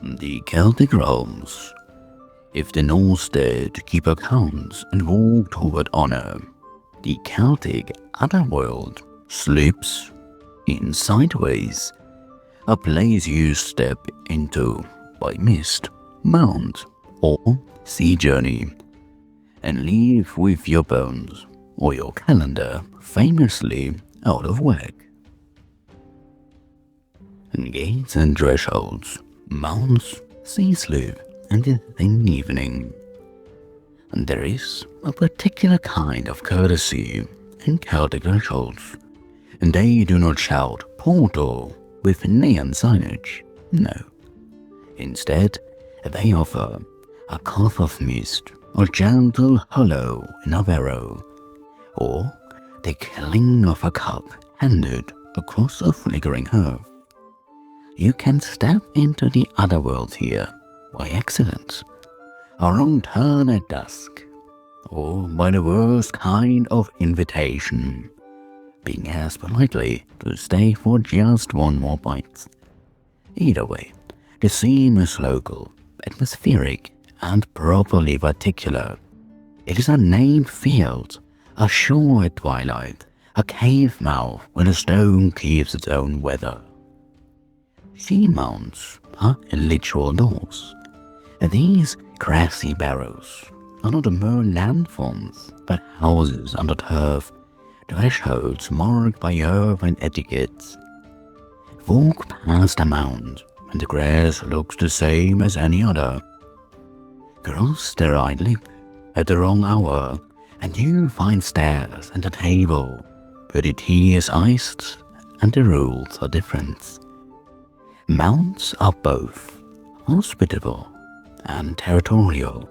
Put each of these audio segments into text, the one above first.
The Celtic realms. If the Norse did keep accounts and walk toward honor, the Celtic underworld slips in sideways, a place you step into by mist, mound, or sea journey, and leave with your bones or your calendar famously out of whack. Gates and thresholds, mounds, sea slip, and the thin evening. And there is a particular kind of courtesy in Celtic thresholds, and they do not shout portal with neon signage, no. Instead, they offer a cup of mist or gentle hollow in a barrow, or the cling of a cup handed across a flickering hearth. You can step into the otherworld here by accident, a wrong turn at dusk, or by the worst kind of invitation, being asked politely to stay for just one more bite. Either way, the theme is local, atmospheric, and properly particular. It is a named field, a shore at twilight, a cave mouth where the stone keeps its own weather. Sea mounds are literal doors. These grassy barrows are not mere landforms, but houses under turf, thresholds marked by earth and etiquette. Walk past a mound, and the grass looks the same as any other. Cross the right lip at the wrong hour, and you find stairs and a table, where the tea is iced and the rules are different. Mounds are both hospitable and territorial.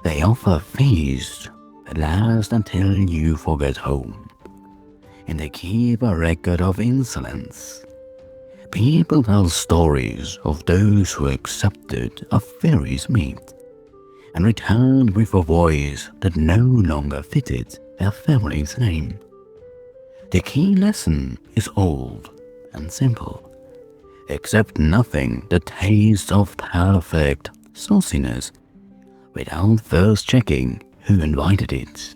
They offer feasts that last until you forget home, and they keep a record of insolence. People tell stories of those who accepted a fairy's meat and returned with a voice that no longer fitted their family's name. The key lesson is old and simple. Accept nothing that tastes of perfect sauciness without first checking who invited it.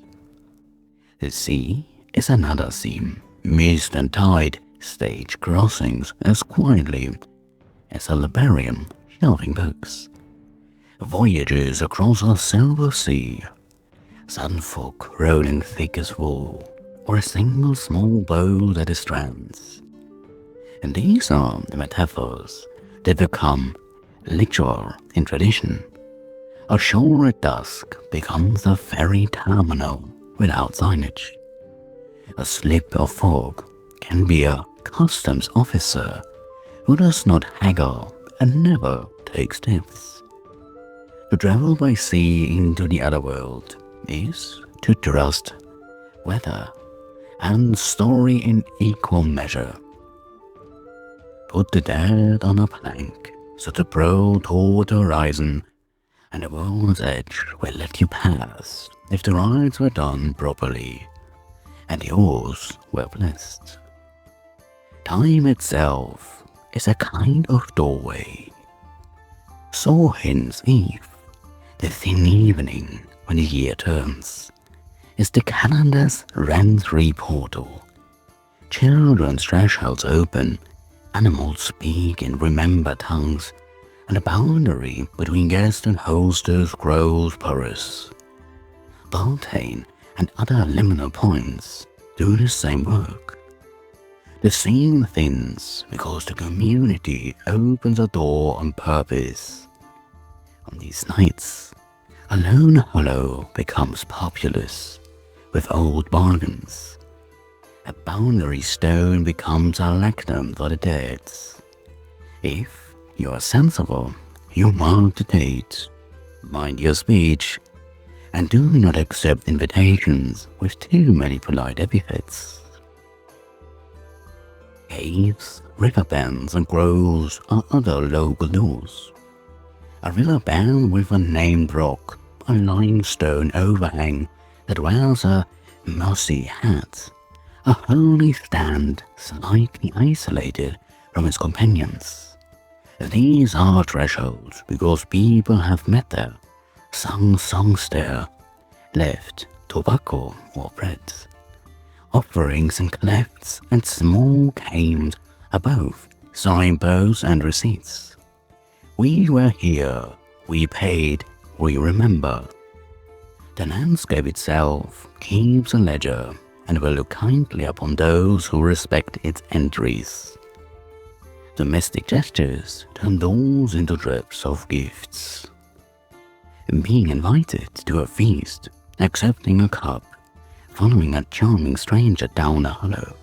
The sea is another theme. Mist and tide stage crossings as quietly as a librarian shelving books. Voyages across a silver sea, sunfog rolling thick as wool, or a single small boat at the strands. And these are the metaphors that become literal in tradition. A shore at dusk becomes a ferry terminal without signage. A slip of fog can be a customs officer who does not haggle and never takes tips. To travel by sea into the otherworld is to trust weather and story in equal measure. Put the dead on a plank, set a prow toward the horizon, and the world's edge will let you pass if the rides were done properly, and yours were blessed. Time itself is a kind of doorway. Samhain's Eve, the thin evening when the year turns, is the calendar's rent-free portal. Children's thresholds open, animals speak in remembered tongues, and the boundary between guest and hostess grows porous. Beltane and other liminal points do the same work. The scene thins because the community opens a door on purpose. On these nights, a lone hollow becomes populous with old bargains. A boundary stone becomes a lectern for the dead. If you are sensible, you mark the date, mind your speech, and do not accept invitations with too many polite epithets. Caves, river bends, and groves are other local doors. A river bend with a named rock, a limestone overhang that wears a mossy hat, a holy stand slightly isolated from its companions. These are thresholds because people have met there, sung songs there, left tobacco or bread, offerings and clefts and small caves above signposts and receipts. We were here, we paid, we remember. The landscape itself keeps a ledger and will look kindly upon those who respect its entries. Domestic gestures turn those into drips of gifts. Being invited to a feast, accepting a cup, following a charming stranger down a hollow,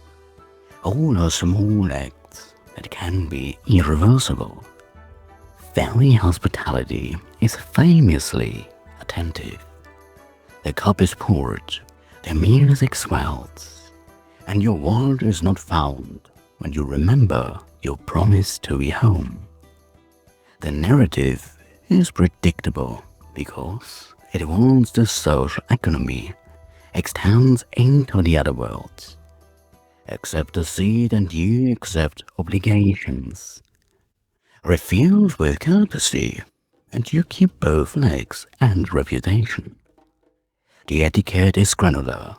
all are small acts that can be irreversible. Fairy hospitality is famously attentive. The cup is poured, the music swells, and your wallet is not found when you remember your promise to be home. The narrative is predictable because it wants the social economy extends into the other worlds. Accept the seed and you accept obligations. Refuse with courtesy and you keep both legs and reputation. The etiquette is granular.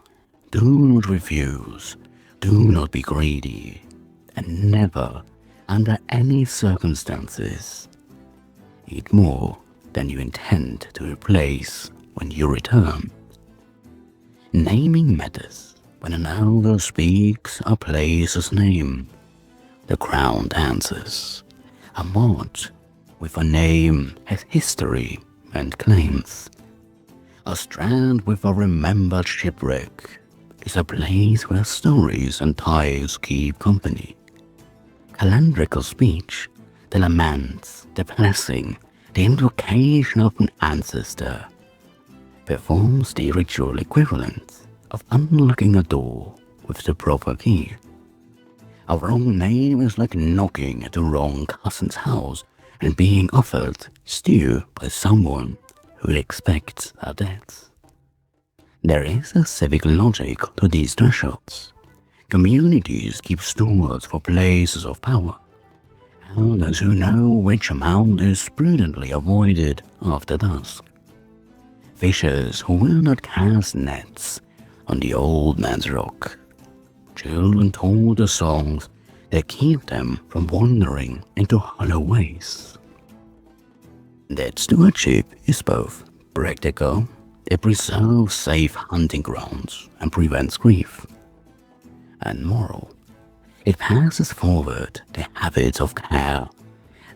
Do not refuse, do not be greedy, and never, under any circumstances, eat more than you intend to replace when you return. Naming matters. When an elder speaks a place's name, the crowned answers. A mod with a name has history and claims. A strand with a remembered shipwreck is a place where stories and ties keep company. Calendrical speech, the laments, the blessing, the invocation of an ancestor, performs the ritual equivalent of unlocking a door with the proper key. A wrong name is like knocking at the wrong cousin's house and being offered stew by someone who expects a debt. There is a civic logic to these thresholds. Communities keep stewards for places of power. Elders who know which amount is prudently avoided after dusk. Fishers who will not cast nets on the old man's rock. Children told the songs that keep them from wandering into hollow ways. That stewardship is both practical, it preserves safe hunting grounds and prevents grief, and moral. It passes forward the habits of care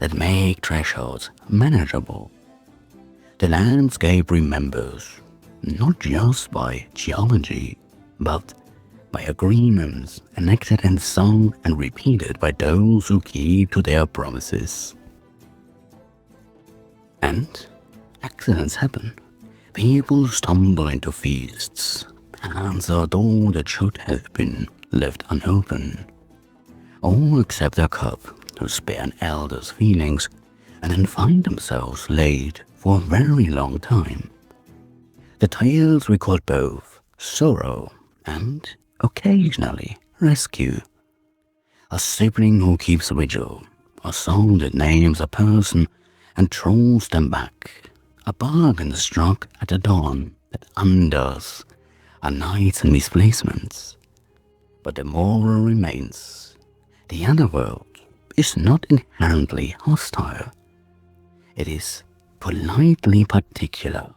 that make thresholds manageable. The landscape remembers, not just by geology, but by agreements enacted and sung and repeated by those who keep to their promises. And accidents happen. People stumble into feasts, answer a door that should have been left unopened, or accept a cup to spare an elder's feelings and then find themselves late for a very long time. The tales record both sorrow and, occasionally, rescue. A sibling who keeps vigil, a song that names a person and throws them back, a bargain struck at the dawn that undoes a night's misplacements. But the moral remains. The underworld is not inherently hostile. It is politely particular.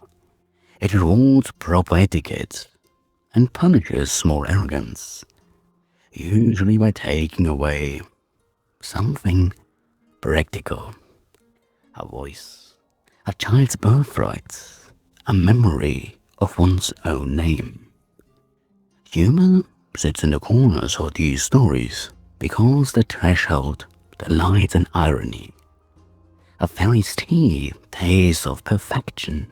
It rewards proper etiquette and punishes small arrogance, usually by taking away something practical. A voice, a child's birthright, a memory of one's own name. Humor sits in the corners of these stories because the threshold delights in irony. A fairy's tea tastes of perfection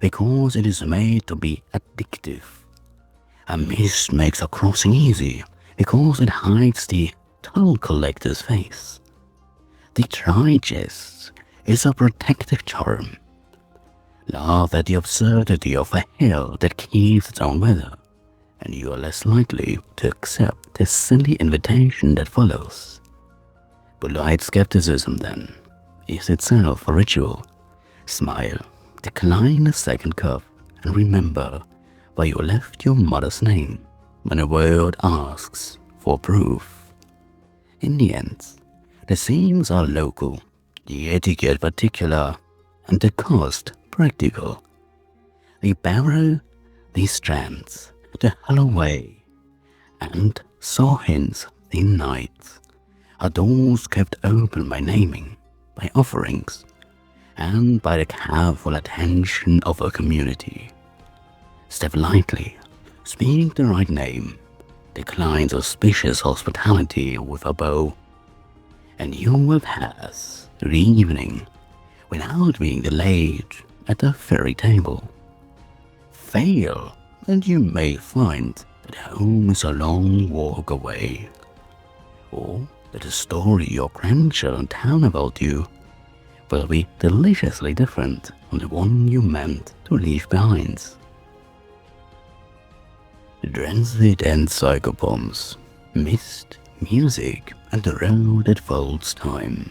because it is made to be addictive. A mist makes a crossing easy because it hides the toll collector's face. The dry jest is a protective charm. Laugh at the absurdity of a hill that keeps its own weather, and you are less likely to accept the silly invitation that follows. Polite skepticism, then, is itself a ritual. Smile, decline a second cup, and remember where you left your mother's name when a word asks for proof. In the end, the themes are local, the etiquette particular, and the cost practical. They borrow these strands to Holloway, and saw hints in nights are doors kept open by naming, by offerings, and by the careful attention of a community. Step lightly, speak the right name, decline suspicious hospitality with a bow, and you will pass the evening without being delayed at the ferry table. Fail, and you may find that home is a long walk away, or that the story your grandchildren tell about you will be deliciously different from the one you meant to leave behind. Transit and Psychopomps, mist, music, and the road that folds time.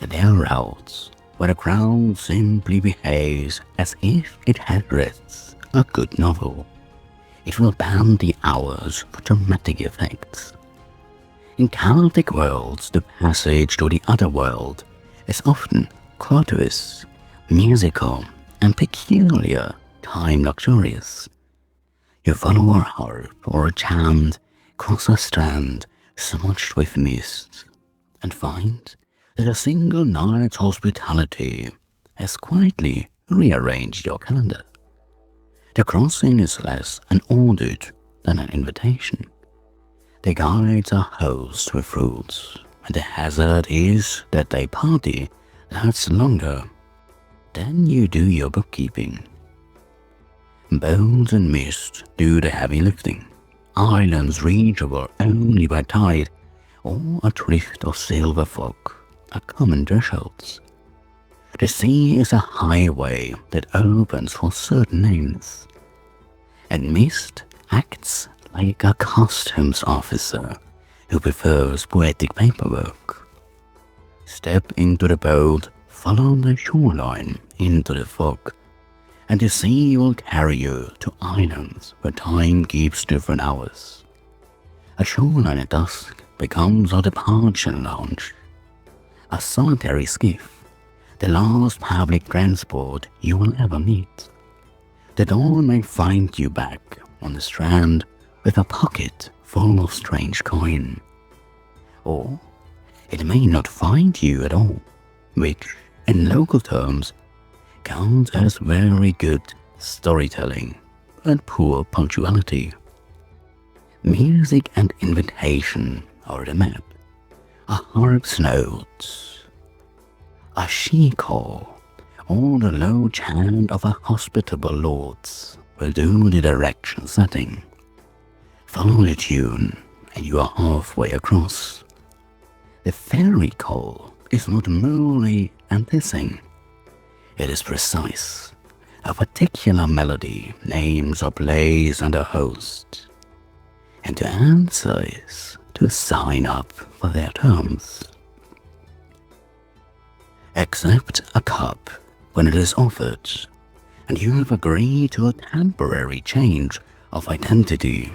There are routes where the crowd simply behaves as if it had read a good novel. It will bend the hours for dramatic effects. In Celtic worlds, the passage to the other world is often courteous, musical, and peculiar time luxurious. You follow a harp or a chant, cross a strand smudged with mist, and find that a single night's hospitality has quietly rearranged your calendar. The crossing is less an audit than an invitation. The guides are hosts with fruits, and the hazard is that they party lasts longer than you do your bookkeeping. Bones and mist do the heavy lifting, islands reachable only by tide, or a drift of silver fog are common thresholds. The sea is a highway that opens for certain names, and mist acts like a customs officer who prefers poetic paperwork. Step into the boat, follow the shoreline into the fog, and the sea will carry you to islands where time keeps different hours. A shoreline at dusk becomes a departure lounge. A solitary skiff, the last public transport you will ever meet. The dawn may find you back on the strand with a pocket full of strange coin. Or it may not find you at all, which, in local terms, counts as very good storytelling and poor punctuality. Music and invitation are the map. A harp's notes, a she-call, or the low chant of a hospitable lords will do the direction setting. Follow the tune, and you are halfway across. The fairy call is not merely anthissing. It is precise. A particular melody names a place and a host, and to answer is to sign up for their terms. Accept a cup when it is offered, and you have agreed to a temporary change of identity.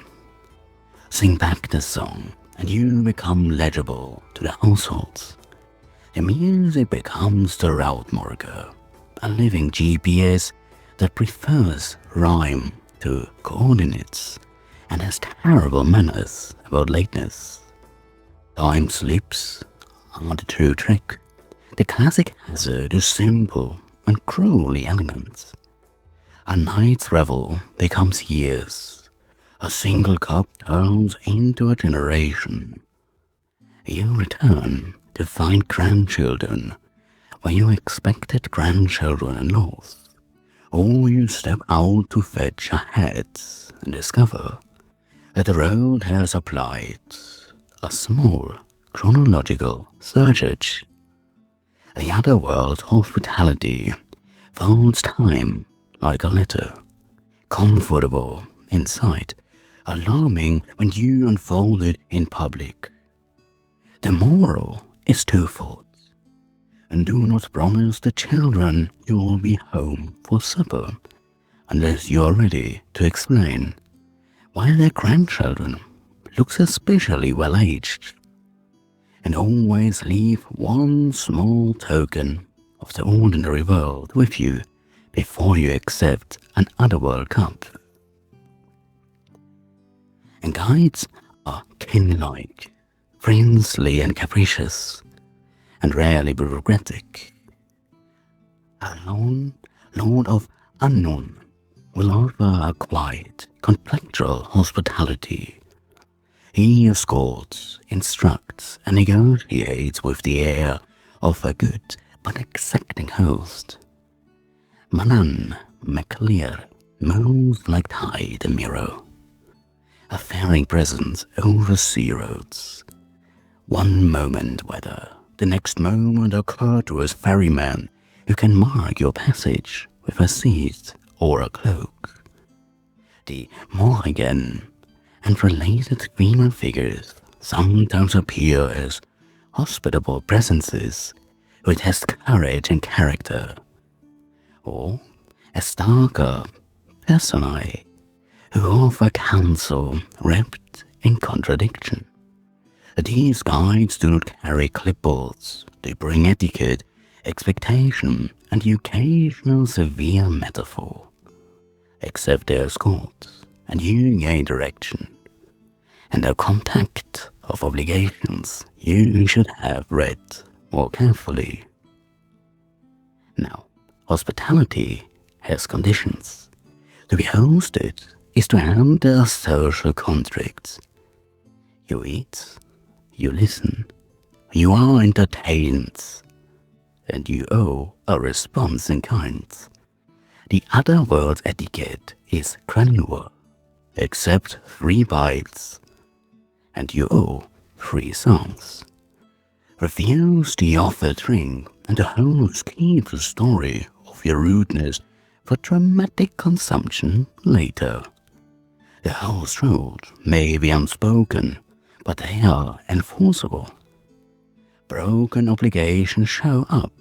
Sing back the song, and you become legible to the households. The music becomes the route marker, a living GPS that prefers rhyme to coordinates and has terrible manners about lateness. Time slips are the true trick. The classic hazard is simple and cruelly elegant. A night's revel becomes years. A single cup turns into a generation. You return to find grandchildren where you expected grandchildren-in-laws, or you step out to fetch a hat and discover that the road has applied a small chronological surcharge. The otherworld hospitality folds time like a letter, comfortable inside, alarming when you unfold it in public. The moral is twofold. and do not promise the children you will be home for supper unless you are ready to explain why their grandchildren look especially well-aged, and always leave one small token of the ordinary world with you before you accept an underworld cup. And guides are king-like, princely and capricious, and rarely bureaucratic. Arawn, Lord of Unknown, will offer a quiet, contractual hospitality. He escorts, instructs, and negotiates with the air of a good but exacting host. Manannán moves like tide and mirror, a faring presence over sea roads. One moment weather, the next moment a courteous ferryman who can mark your passage with a seat or a cloak. The Morrigan and related female figures sometimes appear as hospitable presences who test courage and character, or as darker personae who offer counsel wrapped in contradiction. These guides do not carry clipboards, they bring etiquette, expectation, and the occasional severe metaphor. Accept their escort, and you gain direction, and a compact of obligations you should have read more carefully. Now, hospitality has conditions. To be hosted is to enter social contracts. You eat, you listen, you are entertained, and you owe a response in kind. The underworld etiquette is granular. Accept 3 bites, and you owe 3 songs. Refuse the offered drink, and the host keeps the story of your rudeness for dramatic consumption later. The host rules may be unspoken, but they are enforceable. Broken obligations show up,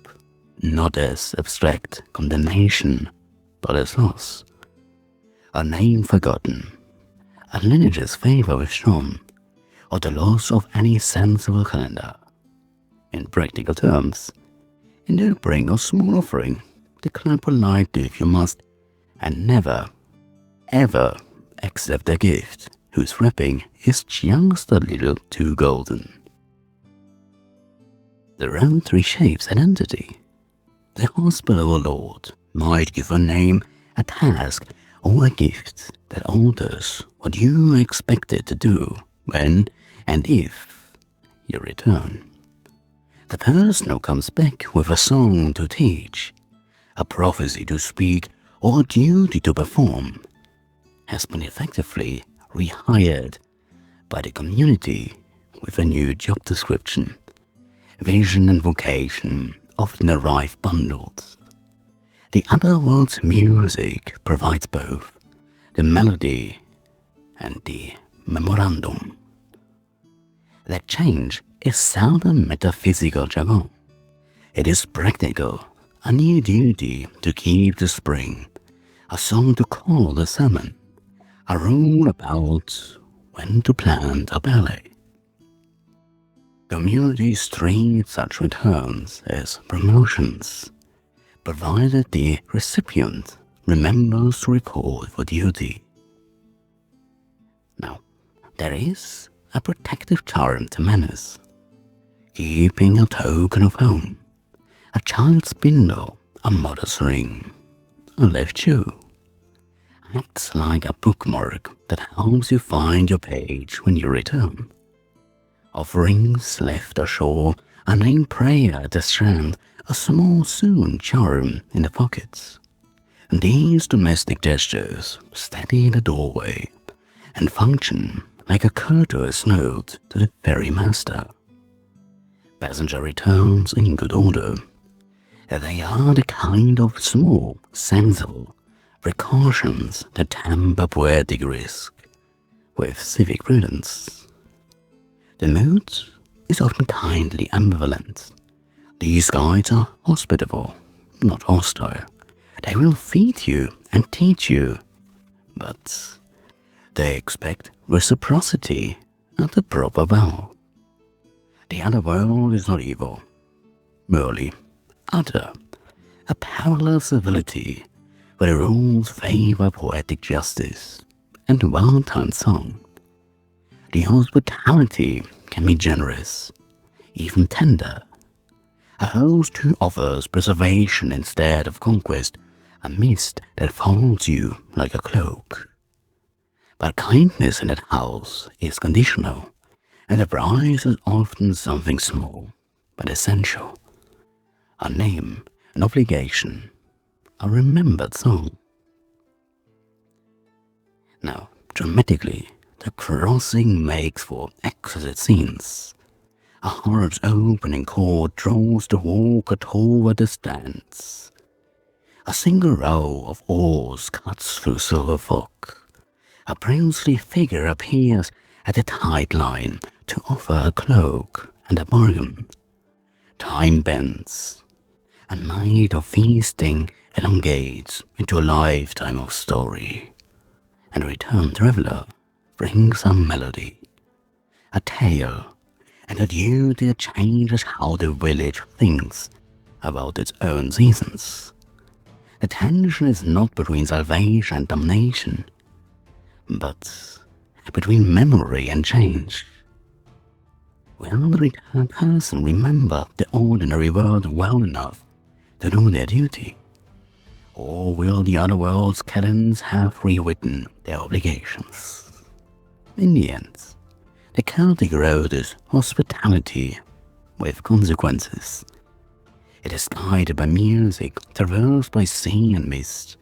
not as abstract condemnation, but as loss. A name forgotten, a lineage's favor withdrawn, or the loss of any sensible calendar. In practical terms, in the bring a small offering, declare politely if you must, and never, ever accept a gift whose wrapping is just a little too golden. The road reshapes identity. The hospitable lord might give a name, a task, or a gift that alters what you expected to do when and if you return. The person who comes back with a song to teach, a prophecy to speak, or a duty to perform has been effectively rehired by the community with a new job description. Vision and vocation often arrive bundled. The underworld's music provides both the melody and the memorandum. That change is seldom metaphysical jargon. It is practical, a new duty to keep the spring, a song to call the salmon, a rule about when to plant a ballet. Communities treat such returns as promotions, provided the recipient remembers to report for duty. Now, there is a protective charm to manners. Keeping a token of home, a child's spindle, a mother's ring, a left shoe, acts like a bookmark that helps you find your page when you return. Offerings left ashore, a named prayer at the strand, a small soon charm in the pockets. And these domestic gestures steady the doorway and function like a courteous note to the ferrymaster. Passenger returns in good order. They are the kind of small, sensible precautions that temper poetic risk with civic prudence. The mood is often kindly ambivalent. These guides are hospitable, not hostile. They will feed you and teach you, but they expect reciprocity at the proper bow. The underworld is not evil, merely other, a parallel civility where the rules favor poetic justice and well-timed song. The hospitality can be generous, even tender. A host who offers preservation instead of conquest, a mist that folds you like a cloak. But kindness in that house is conditional, and the price is often something small, but essential. A name, an obligation, a remembered song. Now, dramatically, the crossing makes for exquisite scenes. A heart's opening chord draws the walker toward the stands. A single row of oars cuts through silver fog. A princely figure appears at the tide line to offer a cloak and a bargain. Time bends. A night of feasting elongates into a lifetime of story. And a returned traveler brings a melody, a tale, and a duty that changes how the village thinks about its own seasons. The tension is not between salvation and damnation, but between memory and change. Will the returned person remember the ordinary world well enough to do their duty? Or will the underworld's cadence have rewritten their obligations? In the end, the Celtic road is hospitality with consequences. It is guided by music, traversed by sea and mist,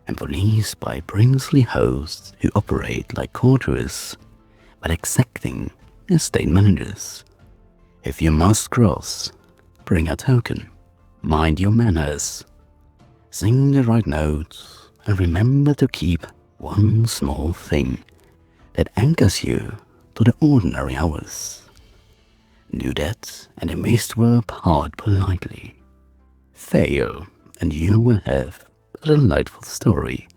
and policed by princely hosts who operate like courtiers, but exacting as state managers. If you must cross, bring a token, mind your manners, sing the right notes, and remember to keep one small thing that anchors you to the ordinary hours. Do that, and the mist will part politely. Fail, and you will have a delightful story,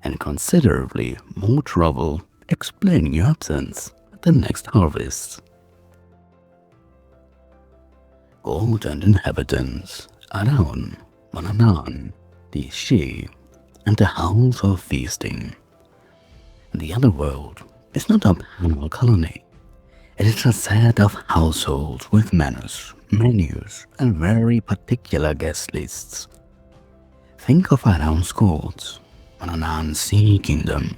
and considerably more trouble explaining your absence at the next harvest. God and Inhabitants, Arawn, Manannán, the Sidhe, and the House of Feasting. The underworld is not a panel colony. It is a set of households with manners, menus, and very particular guest lists. Think of Arawn's courts, Manannán's sea kingdom,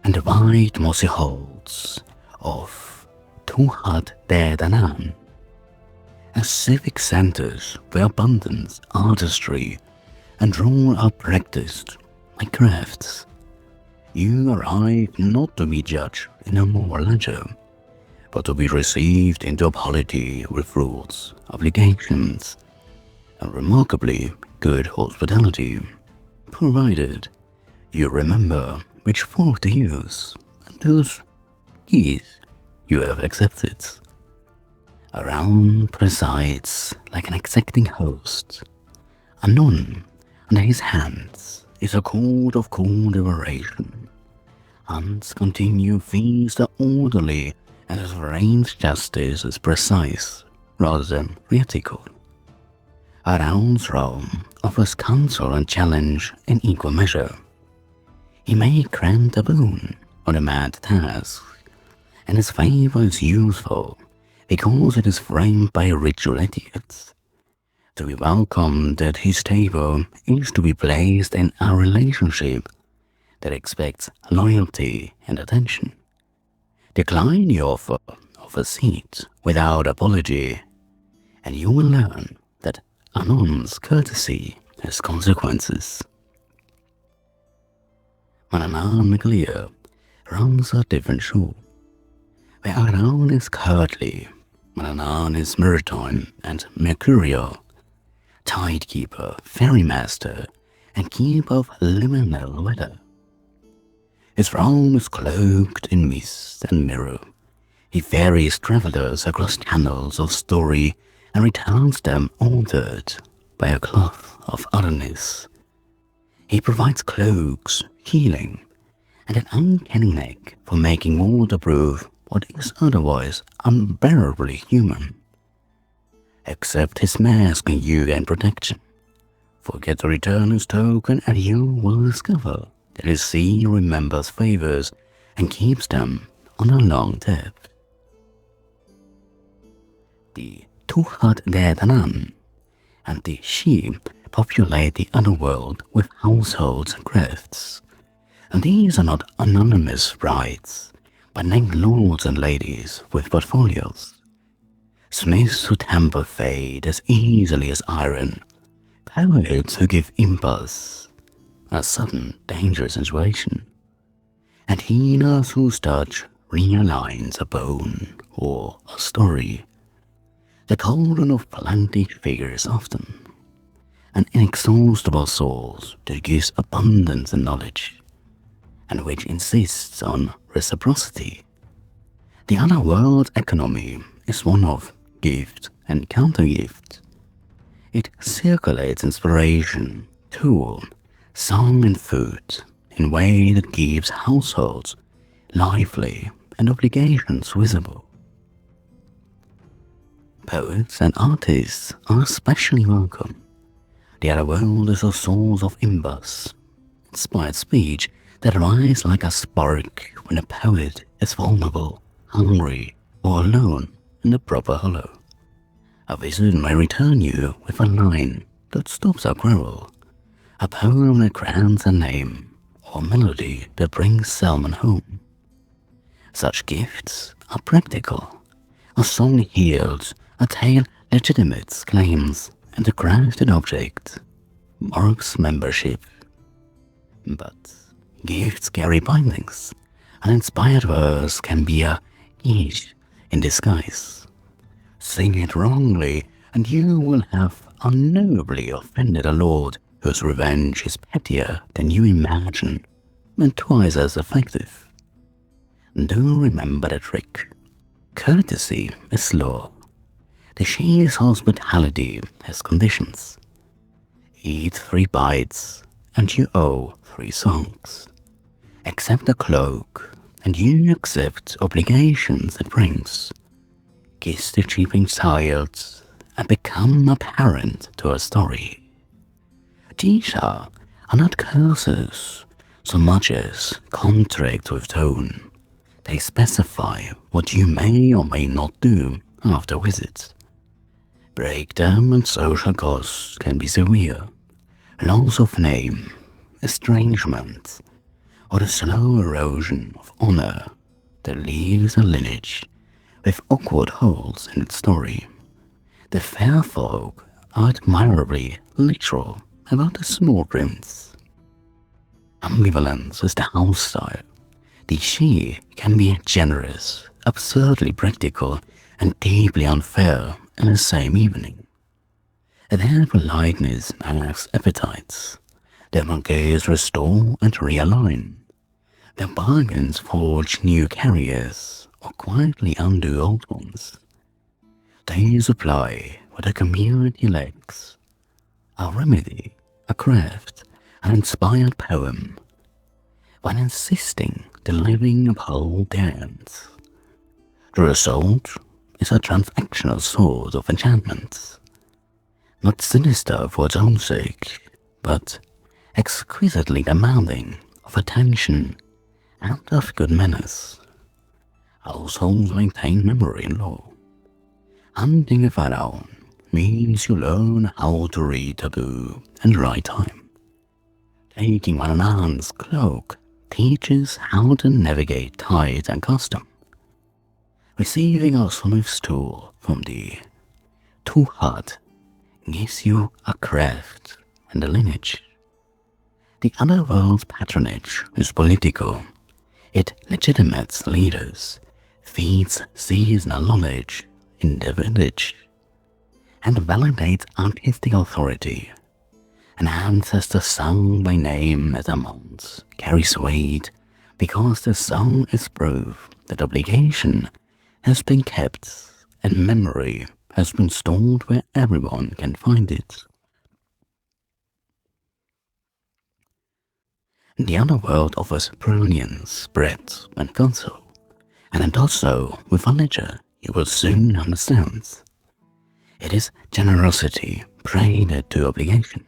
and the wide mossy halls of Tuatha De Danann, as civic centers where abundance, artistry, and rule are practiced like crafts. You arrive not to be judged in a moral ledger, but to be received into a polity with rules, obligations, and remarkably good hospitality, provided you remember which fork to use and whose keys you have accepted. Arawn presides like an exacting host. Anon, under his hands, is a code of cold liberation. Hunts continue feasts are orderly, and his reigns justice is precise rather than rhetorical. Arawn's realm offers counsel and challenge in equal measure. He may grant a boon on a mad task, and his favor is useful because it is framed by ritual etiquette. To be welcomed at his table is to be placed in a relationship that expects loyalty and attention. Decline the offer of a seat without apology, and you will learn that Anon's courtesy has consequences. Manannán runs a different shore. Where Arawn is courtly, Manannán is maritime and mercurial, tidekeeper, ferrymaster, and keeper of liminal weather. His realm is cloaked in mist and mirror. He ferries travelers across channels of story and returns them altered by a cloth of otherness. He provides cloaks, healing, and an uncanny knack for making waterproof what is otherwise unbearably human. Accept his mask and you gain protection. Forget to return his token and you will discover that his sea remembers favors and keeps them on a long debt. The Tuatha De Danann and the Sidhe populate the underworld with households and crafts. And these are not anonymous brides, but named lords and ladies with portfolios. Smiths who temper fate as easily as iron, poets who give impulse, a sudden dangerous situation, and healers whose touch realigns a bone or a story. The cauldron of plenty figures often, an inexhaustible source that gives abundance in knowledge, and which insists on reciprocity. The underworld economy is one of gift and counter-gift. It circulates inspiration, tool, song and food in a way that keeps households lively and obligations visible. Poets and artists are especially welcome. The underworld is a source of imbus, inspired speech that rises like a spark when a poet is vulnerable, hungry, or alone in the proper hollow. A visit may return you with a line that stops a quarrel, a poem that grants a name, or melody that brings Salmon home. Such gifts are practical. A song heals, a tale legitimates claims, and a crafted object marks membership. But gifts carry bindings. An inspired verse can be a geasa in disguise. Sing it wrongly, and you will have unknowably offended a lord whose revenge is pettier than you imagine, and twice as effective. Do remember the trick. Courtesy is law. The Sidhe's hospitality has conditions. Eat 3 bites, and you owe 3 songs. Accept a cloak, and you accept obligations it brings. Kiss the cheeping child, and become a parent to a story. Geasa are not curses, so much as contracts with tone. They specify what you may or may not do after visits. Break them and social costs can be severe. Loss of name, estrangement, or the slow erosion of honor that leaves a lineage with awkward holes in its story. The fair folk are admirably literal about the small prince. Ambivalence is the house style. The Sidhe can be generous, absurdly practical, and deeply unfair in the same evening. Their politeness masks appetites. Their bouquets restore and realign. Their bargains forge new carriers or quietly undo old ones. They supply what a community lacks: a remedy, a craft, an inspired poem, while insisting the living uphold their ends. The result is a transactional source of enchantments, not sinister for its own sake, but exquisitely demanding of attention and of good manners. Households maintain memory and law. Hunting with Arawn means you learn how to read taboo and write time. Taking Manannán's cloak teaches how to navigate tide and custom. Receiving a smith's tool from the Tuatha gives you a craft and a lineage. The underworld's patronage is political. It legitimates leaders, feeds seasonal knowledge in the village, and validates artistic authority. An ancestor sung by name as a Mounds carries weight because the song is proof that obligation has been kept and memory has been stored where everyone can find it. The underworld offers brilliance, breadth, and counsel, and it does so with a ledger you will soon understand. It is generosity braided to obligation.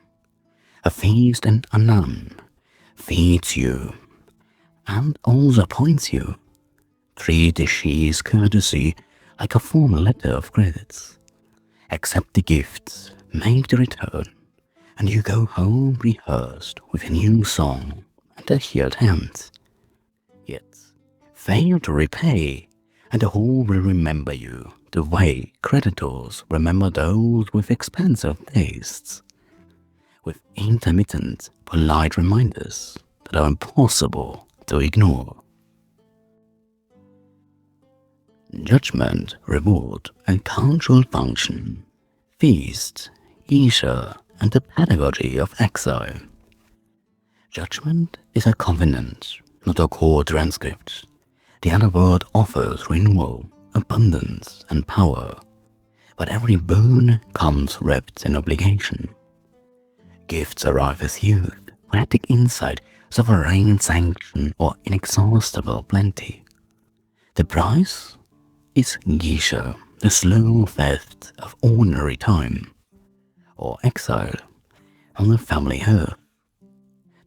A feast and a nun feeds you and also points you. Treat the she's courtesy like a formal letter of credits. Accept the gifts, make the return, and you go home rehearsed with a new song and a healed hand. Yet, fail to repay, and the whole will remember you the way creditors remember those with expensive tastes, with intermittent, polite reminders that are impossible to ignore. Judgment, reward, and cultural function, feast, geasa, and the pedagogy of exile. Judgment is a covenant, not a core transcript. The underworld offers renewal, abundance, and power, but every boon comes wrapped in obligation. Gifts arrive as youth, poetic insight, sovereign sanction, or inexhaustible plenty. The price is geasa, the slow theft of ordinary time, or exile on the family hearth.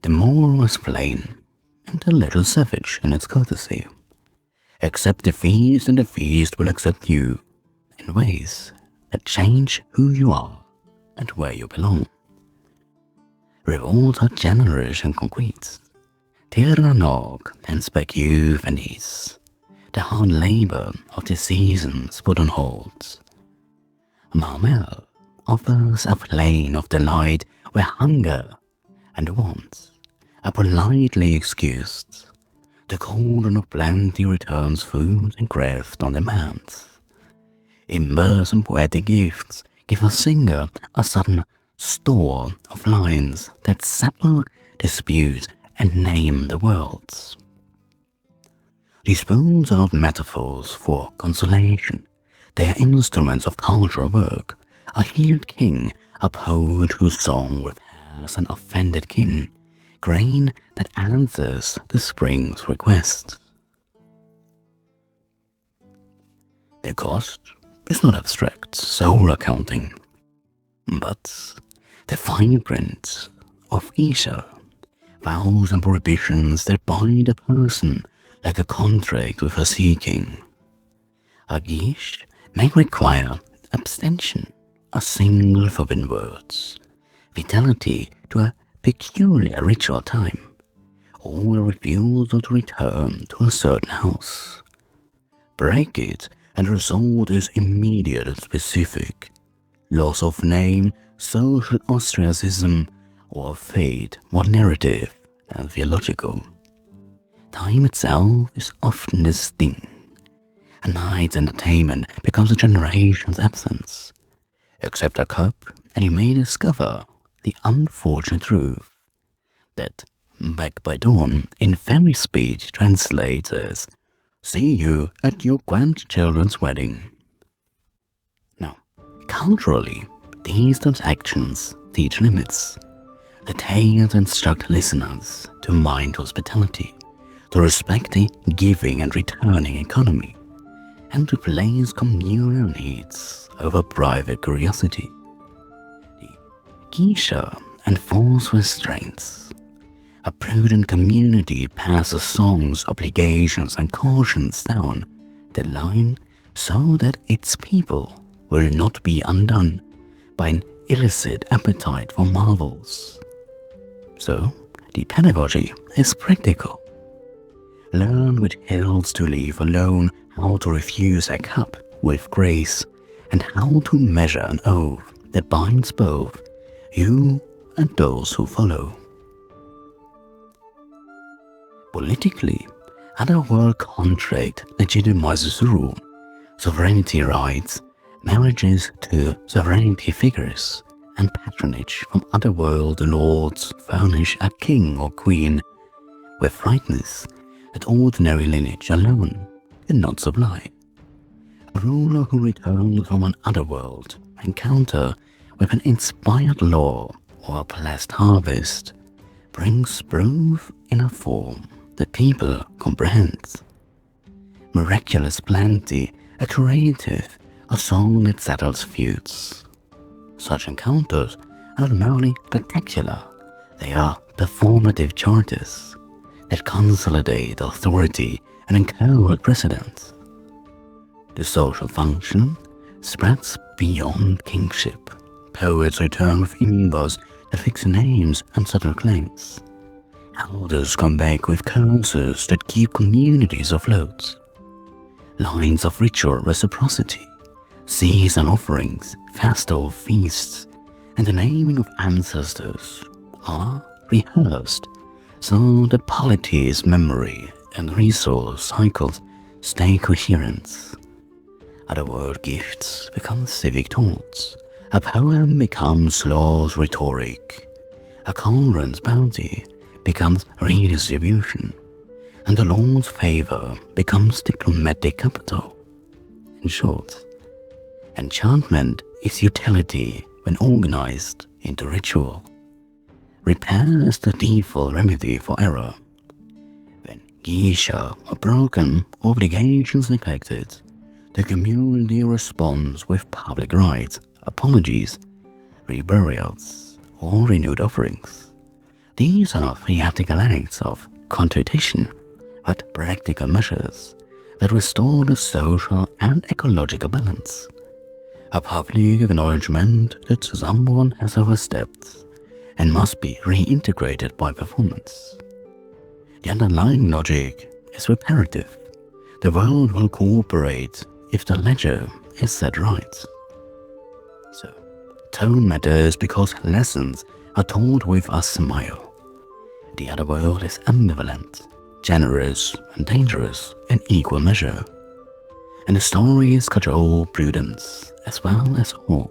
The moral is plain and a little savage in its courtesy. Accept the feast and the feast will accept you in ways that change who you are and where you belong. Rewards are generous and concrete. Tirnanog tends back youth and ease. The hard labor of the seasons put on hold. Marmel offers a plain of delight where hunger and want are politely excused. The cauldron of plenty returns food and craft on demand. Embers and poetic gifts give a singer a sudden store of lines that settle dispute and name the worlds. These poems are not metaphors for consolation. They are instruments of cultural work. A healed king, a poet whose song repairs an offended king, grain that answers the spring's request. The cost is not abstract soul accounting, but the fine print of geasa, vows and prohibitions that bind a person like a contract with a sea king. A geas may require abstention, a single forbidden words, fidelity to a peculiar ritual time, or a refusal to return to a certain house. Break it and the result is immediate and specific. Loss of name, social ostracism, or fate more narrative than theological. Time itself is often the sting. A night's entertainment becomes a generation's absence. Accept a cup and you may discover the unfortunate truth that back by dawn in fairy speech translates as see you at your grandchildren's wedding. Now, culturally, these transactions teach limits. The tales instruct listeners to mind hospitality, to respect the giving and returning economy, and to place communal needs over private curiosity. The geasa enforce restraints. A prudent community passes songs, obligations, and cautions down the line so that its people will not be undone by an illicit appetite for marvels. So, the pedagogy is practical. Learn which hills to leave alone, how to refuse a cup with grace, and how to measure an oath that binds both you and those who follow. Politically, underworld contract legitimizes rule, sovereignty rights, marriages to sovereignty figures, and patronage from underworld lords furnish a king or queen with rightness that ordinary lineage alone cannot supply. A ruler who returns from an underworld encounter with an inspired law or a blessed harvest brings proof in a form that people comprehend. Miraculous plenty, a creative, a song that settles feuds. Such encounters are not merely spectacular, they are performative charters that consolidate authority and encourage precedence. The social function spreads beyond kingship. Poets return with emblems that fix names and subtle claims. Elders come back with curses that keep communities afloat. Lines of ritual reciprocity, season offerings, festal feasts, and the naming of ancestors are rehearsed so that polity's memory and resource cycles stay coherent. Otherworld gifts become civic taunts, a poem becomes law's rhetoric, a conference bounty becomes redistribution, and the lord's favor becomes diplomatic capital. In short, enchantment is utility when organized into ritual. Repair is the default remedy for error. When geasa are broken, obligations neglected, the community responds with public rites, apologies, reburials, or renewed offerings. These are theatrical acts of contrition, but practical measures that restore the social and ecological balance. A public acknowledgement that someone has overstepped and must be reintegrated by performance. The underlying logic is reparative. The world will cooperate if the ledger is set right. So, tone matters because lessons are taught with a smile. The other world is ambivalent, generous and dangerous in equal measure. And the stories cajole prudence as well as awe.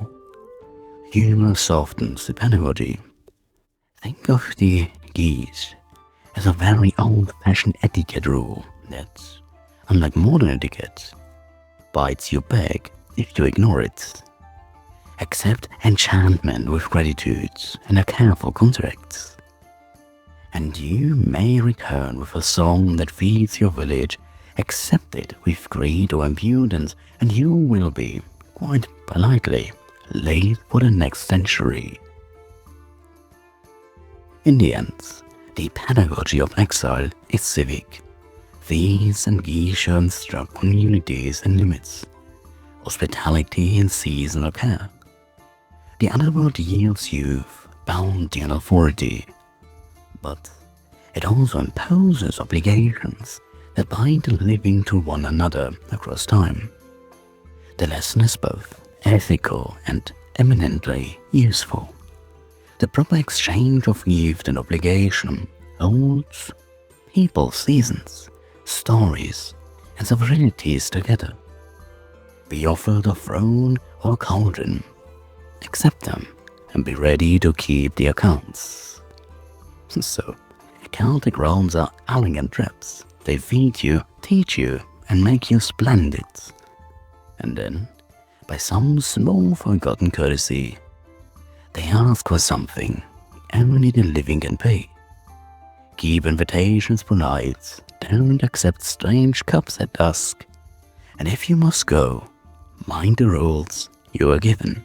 Humor softens the pedagogy. Think of the geese as a very old-fashioned etiquette rule that, unlike modern etiquette, bites you back if you ignore it. Accept enchantment with gratitude and a careful contract. And you may return with a song that feeds your village, accept it with greed or impudence, and you will be, quite politely, late for the next century. In the end, the pedagogy of exile is civic. These and geasa instruct communities and limits, hospitality and seasonal care. The underworld yields youth, bounty and authority, but it also imposes obligations that bind the living to one another across time. The lesson is both ethical and eminently useful. The proper exchange of gift and obligation holds people, seasons, stories, and sovereignties together. Be offered a throne or a cauldron. Accept them and be ready to keep the accounts. So, Celtic realms are elegant traps. They feed you, teach you, and make you splendid. And then, by some small forgotten courtesy, they ask for something only the living can pay. Keep invitations polite, don't accept strange cups at dusk, and if you must go, mind the rules you are given.